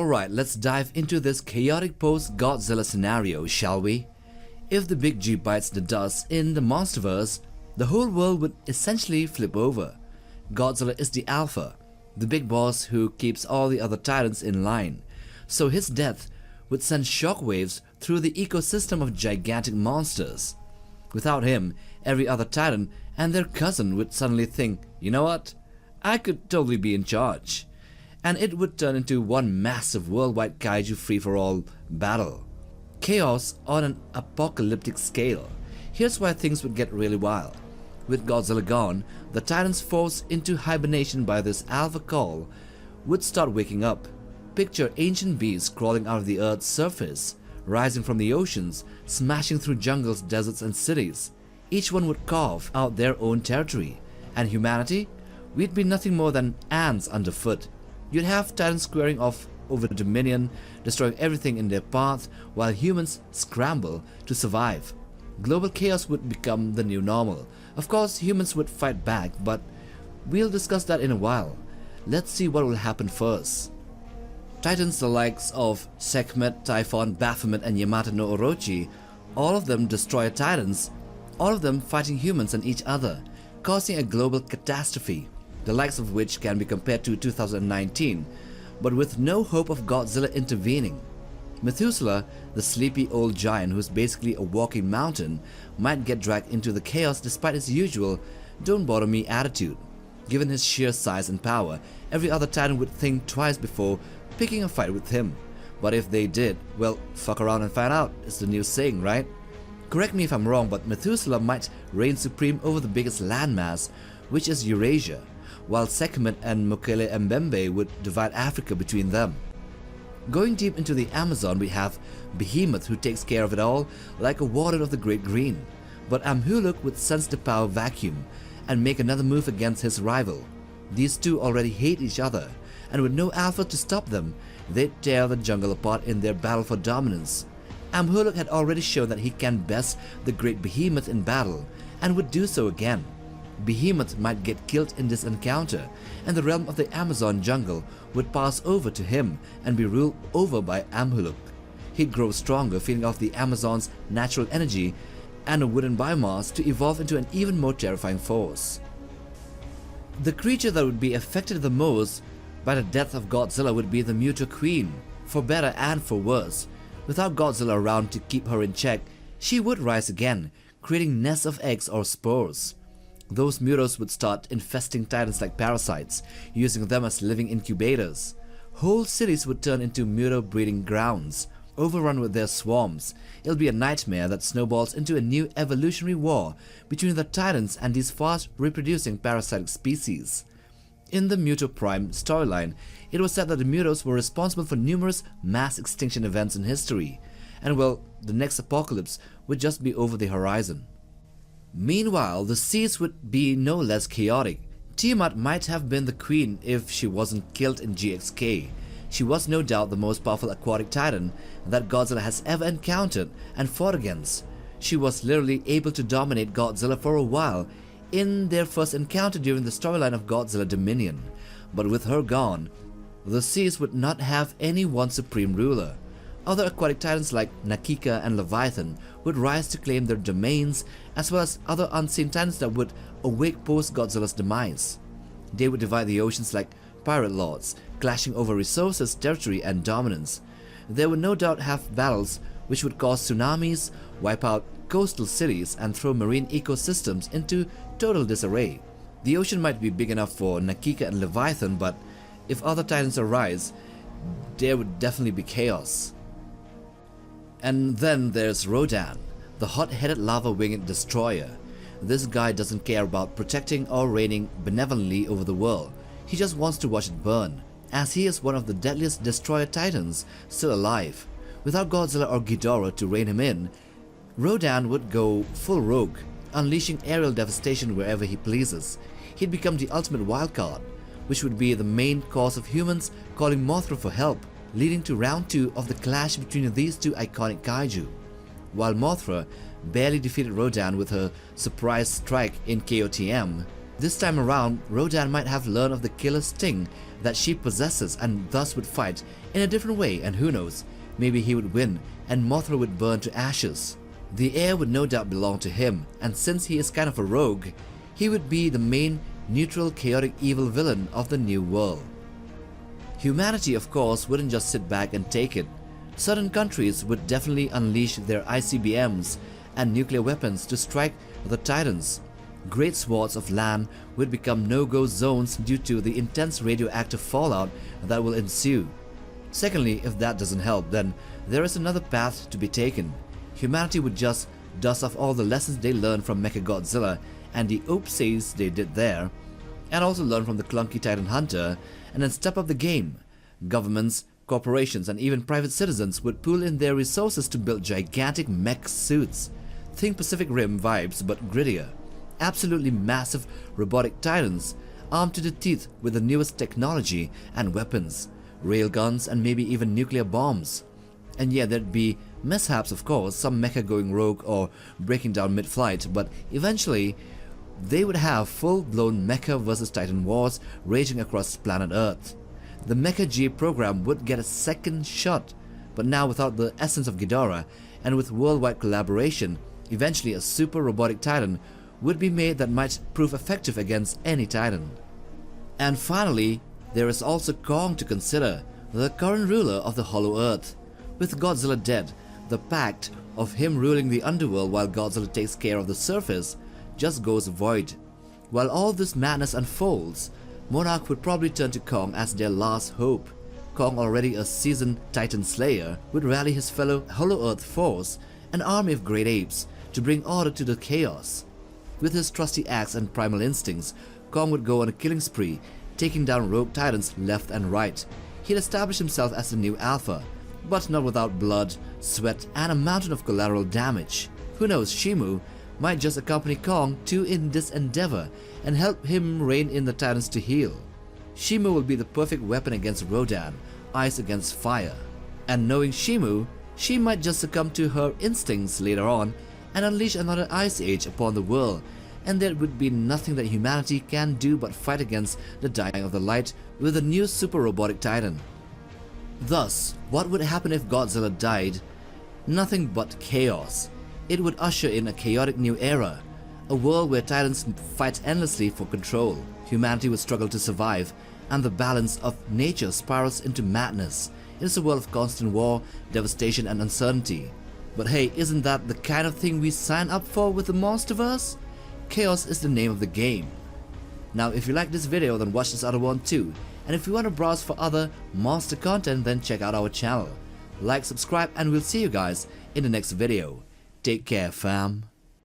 Alright, let's dive into this chaotic post-Godzilla scenario, shall we? If the big G bites the dust in the Monsterverse, the whole world would essentially flip over. Godzilla is the alpha, the big boss who keeps all the other titans in line, so his death would send shockwaves through the ecosystem of gigantic monsters. Without him, every other titan and their cousin would suddenly think, you know what, I could totally be in charge. And it would turn into one massive worldwide kaiju free-for-all battle. Chaos on an apocalyptic scale. Here's why things would get really wild. With Godzilla gone, the titans forced into hibernation by this alpha call would start waking up. Picture ancient beasts crawling out of the earth's surface, rising from the oceans, smashing through jungles, deserts and cities. Each one would carve out their own territory. And humanity? We'd be nothing more than ants underfoot. You'd have titans squaring off over the Dominion, destroying everything in their path, while humans scramble to survive. Global chaos would become the new normal. Of course, humans would fight back, but we'll discuss that in a while. Let's see what will happen first. Titans the likes of Sekhmet, Typhon, Baphomet and Yamato no Orochi, all of them destroyer titans, all of them fighting humans and each other, causing a global catastrophe, the likes of which can be compared to 2019, but with no hope of Godzilla intervening. Methuselah, the sleepy old giant who's basically a walking mountain, might get dragged into the chaos despite his usual "don't bother me" attitude. Given his sheer size and power, every other titan would think twice before picking a fight with him. But if they did, well, fuck around and find out is the new saying, right? Correct me if I'm wrong, but Methuselah might reign supreme over the biggest landmass, which is Eurasia, while Sekhmet and Mokele Mbembe would divide Africa between them. Going deep into the Amazon, we have Behemoth, who takes care of it all like a warden of the Great Green, but Amhuluk would sense the power vacuum and make another move against his rival. These two already hate each other, and with no alpha to stop them, they'd tear the jungle apart in their battle for dominance. Amhuluk had already shown that he can best the great Behemoth in battle, and would do so again. Behemoth might get killed in this encounter, and the realm of the Amazon jungle would pass over to him and be ruled over by Amhuluk. He'd grow stronger, feeding off the Amazon's natural energy and a wooden biomass to evolve into an even more terrifying force. The creature that would be affected the most by the death of Godzilla would be the Muto Queen, for better and for worse. Without Godzilla around to keep her in check, she would rise again, creating nests of eggs or spores. Those Mutos would start infesting titans like parasites, using them as living incubators. Whole cities would turn into Muto breeding grounds, overrun with their swarms. It'll be a nightmare that snowballs into a new evolutionary war between the titans and these fast reproducing parasitic species. In the Muto Prime storyline, it was said that the Mutos were responsible for numerous mass extinction events in history, and well, the next apocalypse would just be over the horizon. Meanwhile, the seas would be no less chaotic. Tiamat might have been the queen if she wasn't killed in GXK. She was no doubt the most powerful aquatic titan that Godzilla has ever encountered and fought against. She was literally able to dominate Godzilla for a while in their first encounter during the storyline of Godzilla Dominion. But with her gone, the seas would not have any one supreme ruler. Other aquatic titans like Nakika and Leviathan would rise to claim their domains, as well as other unseen titans that would awake post-Godzilla's demise. They would divide the oceans like pirate lords, clashing over resources, territory and dominance. They would no doubt have battles which would cause tsunamis, wipe out coastal cities and throw marine ecosystems into total disarray. The ocean might be big enough for Nakika and Leviathan, but if other titans arise, there would definitely be chaos. And then there's Rodan, the hot-headed lava-winged destroyer. This guy doesn't care about protecting or reigning benevolently over the world. He just wants to watch it burn, as he is one of the deadliest destroyer titans still alive. Without Godzilla or Ghidorah to rein him in, Rodan would go full rogue, unleashing aerial devastation wherever he pleases. He'd become the ultimate wildcard, which would be the main cause of humans calling Mothra for help, leading to round 2 of the clash between these two iconic kaiju. While Mothra barely defeated Rodan with her surprise strike in KOTM, This time around, Rodan might have learned of the killer sting that she possesses and thus would fight in a different way, and who knows, maybe he would win and Mothra would burn to ashes. The air would no doubt belong to him, and since he is kind of a rogue, he would be the main neutral chaotic evil villain of the new world. Humanity of course wouldn't just sit back and take it. Certain countries would definitely unleash their ICBMs and nuclear weapons to strike the Titans. Great swaths of land would become no-go zones due to the intense radioactive fallout that will ensue. Secondly, if that doesn't help, then there is another path to be taken. Humanity would just dust off all the lessons they learned from Mechagodzilla and the oopsies they did there, and also learn from the clunky Titan Hunter, and then step up the game. Governments, corporations, and even private citizens would pool in their resources to build gigantic mech suits. Think Pacific Rim vibes, but grittier. Absolutely massive robotic titans, armed to the teeth with the newest technology and weapons, railguns, and maybe even nuclear bombs. And yeah, there'd be mishaps of course, some mecha going rogue or breaking down mid-flight, but eventually they would have full-blown mecha versus titan wars raging across planet Earth. The Mecha G program would get a second shot, but now without the essence of Ghidorah and with worldwide collaboration, eventually a super robotic titan would be made that might prove effective against any titan. And finally, there is also Kong to consider, the current ruler of the Hollow Earth. With Godzilla dead, the pact of him ruling the underworld while Godzilla takes care of the surface just goes void. While all this madness unfolds, Monarch would probably turn to Kong as their last hope. Kong, already a seasoned Titan Slayer, would rally his fellow Hollow Earth force, an army of great apes, to bring order to the chaos. With his trusty axe and primal instincts, Kong would go on a killing spree, taking down rogue titans left and right. He'd establish himself as the new alpha, but not without blood, sweat, and a mountain of collateral damage. Who knows, Shimu might just accompany Kong too in this endeavor and help him rein in the titans to heal. Shimu will be the perfect weapon against Rodan, ice against fire. And knowing Shimu, she might just succumb to her instincts later on and unleash another ice age upon the world, and there would be nothing that humanity can do but fight against the dying of the light with a new super robotic titan. Thus, what would happen if Godzilla died? Nothing but chaos. It would usher in a chaotic new era, a world where titans fight endlessly for control. Humanity would struggle to survive, and the balance of nature spirals into madness. It is a world of constant war, devastation, and uncertainty. But hey, isn't that the kind of thing we sign up for with the Monsterverse? Chaos is the name of the game. Now if you like this video, then watch this other one too, and if you want to browse for other monster content, then check out our channel. Like, subscribe, and we'll see you guys in the next video. Take care, fam.